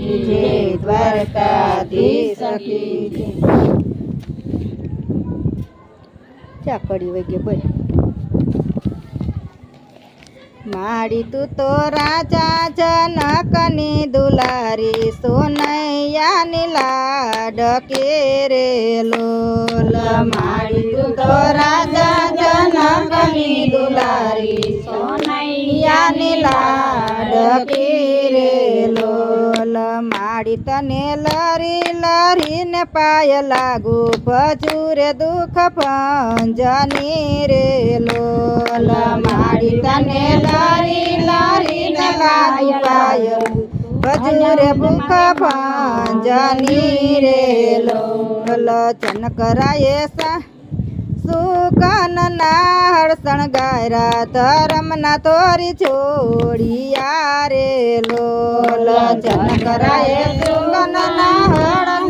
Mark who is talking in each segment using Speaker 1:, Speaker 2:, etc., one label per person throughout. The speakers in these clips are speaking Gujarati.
Speaker 1: જય દ્વારકાધીશ કી જય ચા કડી વગે બોલ માડી તું તો રાજા જનકની દુલારી સોનૈયાની લાડકે રે લોલ માડી તું તો રાજા જનકની દુલારી સોનૈયાની લાડકે રે લોલ માડી તને લરી લરીને પાય લાગુ ભજુરે દુઃખ ભંજની રે લોલ માડી તને લરી લરીને લાગુ પાય ભજુરે ભૂખ ભંજની રે લોલ ચનકરાએ સુકનના હળસણ ગાયરા ધરમના તોરી છોડિયા રે લોલ ચનકરાએ સુકનના હળસણ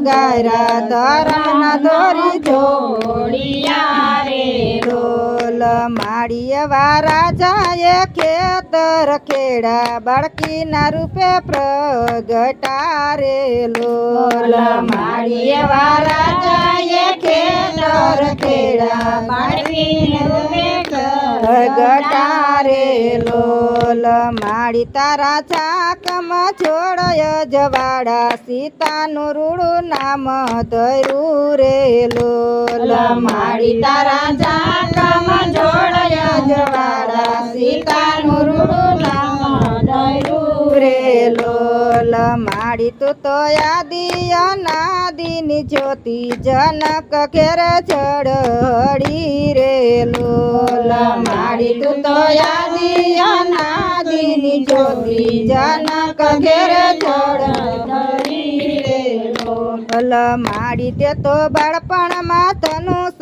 Speaker 1: ગાયરા ધરમના તોરી છોડિયા રે લોલ માડીએ વારા જાય ખેતર ખેડા બાળકીના રૂપે પ્રગટા રે લોલ માડીએ વારા જાય ખેતર ખેડા બાળકીને રૂપે પ્રગટા રે લોલ માડી તારા ચાકમાં છોડય જવાડા સીતાનું રૂડું નામ ધર્યું રે લોલ માડી તારા ચાકમાં છોડય જવાડા સીતાનું રૂડું નામ ધર્યું રે લોલ માડી તું તો યાદી અનાદિની જ્યોતિ જનક ઘેર ચડડી રે લોલ માડી તું તો યાદી અનાદિની જ્યોતિ જનક ઘેર ચડડી રે લોલ માડી તે તો બાળપણમાં ધનુષ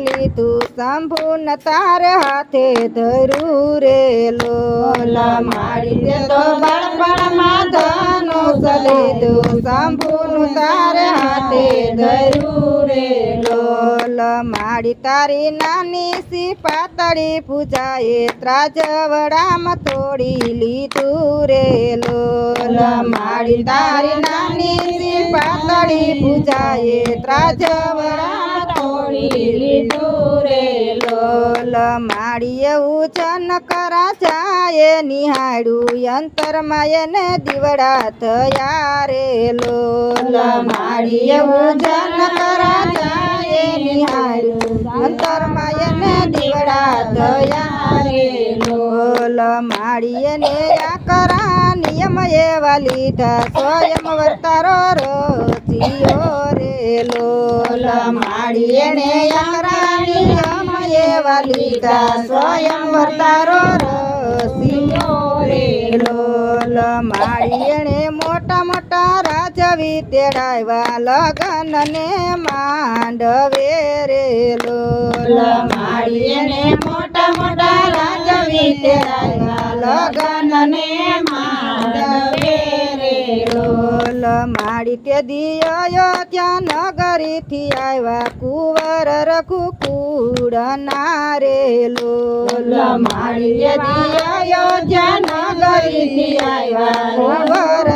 Speaker 1: લીધું શંભુન તાર હાથે ધરું રે લોલ માડી તે તો બાળપણમાં ધનુષ લીધું શંભુનું તાર હાથે ધરું રે લોલ માડી તારી નાની સી પાતળી પૂજાએ ત્રાજવડામાં તોડી લીધું રે લોલ માડી તારી નાની સી પાતળી પૂજાએ ત્રાજવડામાં તોડી લીધું રે લોલ માડીએ ઉજનકરા જાય નિહાળ્યું અંતરમાં એને દીવડા થયા રે લોલ માડીએ ઉજનકરા જાય નિહાળ્યું અંતરમાં એને દીવડા થયા રે લોલ માડીએ ને આકરા નિયમ એવા લીધા સ્વયં વર્તારો રચિયો રે લોલ માડીએ ને આકરા નિયમ એવા લીધા સ્વયં વર્તારો રચિયો રે લોલ માડીએ ને મોટા મોટા રાજવી તેડાવ્યા લગન ને માંડવે રે લોલ માડીએ ને મોટા મોટા રાજવી તેડાવ્યા લગન ને માંડવે રે લોલ માડી તે દિયો ત્યાં નગરીથી આવ્યા કુંવર રઘુકુળના રે લોલ માડી તે દિયો ત્યાં નગરીથી આવ્યા કુંવર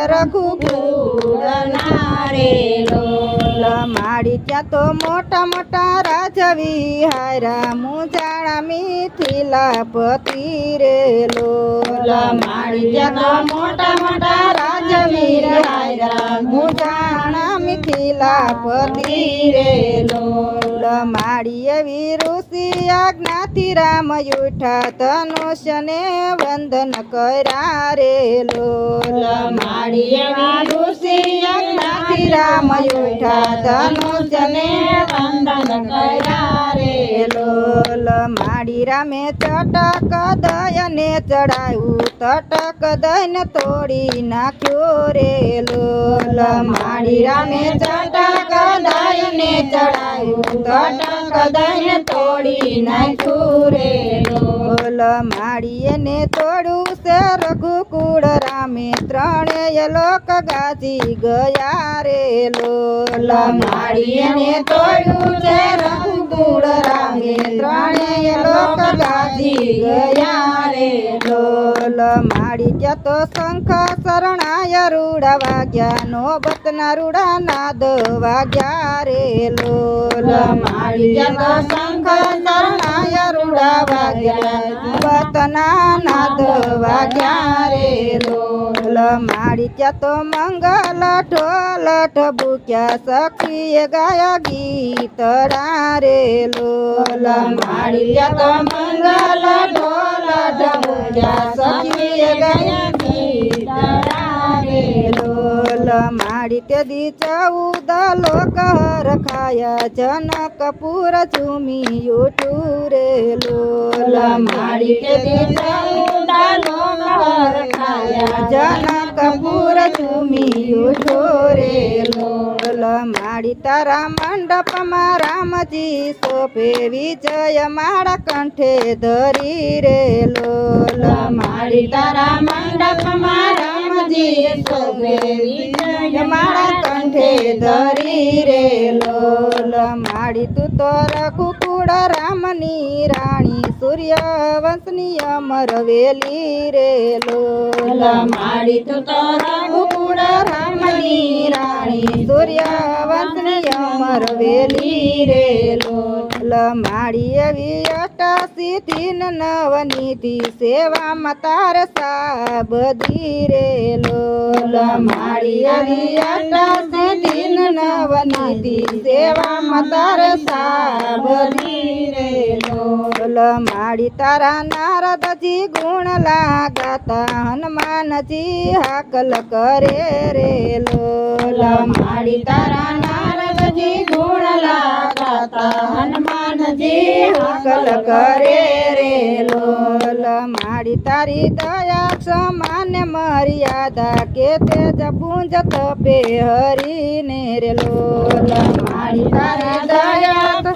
Speaker 1: રઘુકુળના રે લોલ માડી ત્યાં તો મોટા મોટા રાજવી હારા મુંજાણા મિથિલાપતિ રે લોલ માડી ત્યાં તો મોટા મોટા રાજવી હારા મુંજાણા મિથિલાપતિ રે લોલ માડીએ ઋષિ આજ્ઞાથી રામ ઉઠા ધનુષ્યને વંદન કર્યા રે લોલ માડીએ ઋષિ આજ્ઞાથી રામ ઉઠા ધનુષ્યને વંદન કર્યા રે લોલ માડી રામે ચટક દયને ચડાવ્યું તટક દયને તોડી નાખ્યો રે લોલ માડી રામે ચટક દયને ચડાવ્યું તટક દયને તોડી નાખ્યું રે લોલ માડીએ ને તોડ્યું છે રઘુકુળ રામે ત્રણેય લોક ગાજી ગયા રે લોલ માડીએ ને તોડ્યું છે રઘુકુળ રામે ત્રણેય લોક ગાજી ગયા રે લોલ માડી ત્યાં તો શંખ શરણાય રૂડા વાગ્યા નોબતના રૂડા નાદ વાગ્યા રે લોલ માડી ત્યાં તો શંખ શરણાય રૂડા વાગ્યા નોબતના નાદ વાગ્યા રે લોલ માડી ત્યાં તો મંગલ ઢોલ ઢબુક્યા સખીએ ગાયા ગીતડા રે લોલ માડી ત્યાં તો મંગલ ઢોલ ઢબુક્યા સખીએ ગાયા ગીતડા રે લોલ માડી તે દી 14 લોક હરખાયા જનકપુર ઝૂમી ઉઠ્યું રે લોલ માડી તે દી 14 લોક હરખાયા જનકપુર ઝૂમી ઉઠ્યું રે લોલ માડી તારા મંડપમાં રામજી શોભે વિજય મારા કંઠે ધરી રે લોલ માડી તારા મંડપમાં રામજી શોભે વિજય મારા કંઠે ધરી રે લોલ માડી તું તો રઘુકુળ રામની રાણી સૂર્યવંશની અમર વેલી રે લોલ માડી તું તો રઘુકુળ રામની રાણી સૂર્યવંશની અમર વેલી રે લોલ માડી એવી અષ્ટસિદ્ધિ નવનીતિ સેવામાં તાર સાબદી રે લોલ માડી એવી અષ્ટસિદ્ધિ નવનીતિ સેવામાં તાર સાબદી રે લોલ માડી તારા નારદજી ગુણ લાગાતા હનુમાનજી હાકલ કરે રે લોલ માડી તારા નારદજી ગુણ લાગાતા હનુમાનજી હાકલ કરે રે લોલ માડી તારી દયા સમાન મર્યાદા કે તેજ પુંજ તપે હરીને રે લોલ માડી તારી દયા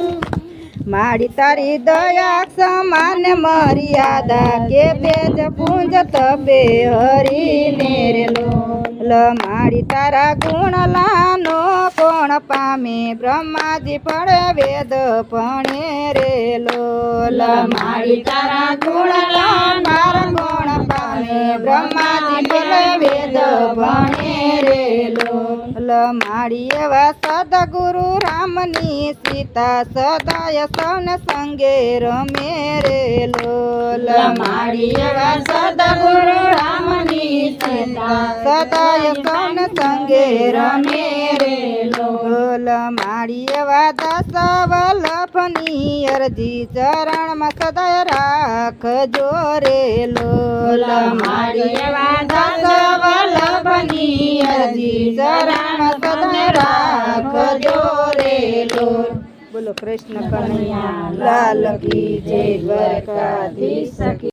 Speaker 1: માડી તારી દયા સમાન મર્યાદા કે તેજ પુંજ તપે હરીને રે લોલ માડી તારા ગુણ લાનો કોણ પામે બ્રહ્માજી પડે વેદ ભણે રે લોલ માડી તારા ગુણ લાનાર કોણ પામે બ્રહ્માજી પડે વેદ ભણે રે લોલ માડી એવા સદગુરુ રામની સીતા સદાય સૌને સંગે રમે રે લોલ માડી એવા સદગુરુ રામની સીતા સદાય સૌને સંગે રમે રે લોલ માડી એવા દસ વલ્લભની અરજી ચરણમાં સદાય રાખજો રે લોલ માડી એવા દસ વલ્લભની અરજી ચરણમાં સદાય રાખજો રે લોલ બોલો કૃષ્ણ કનૈયા લાલ કી જય દ્વારકાધીશ કી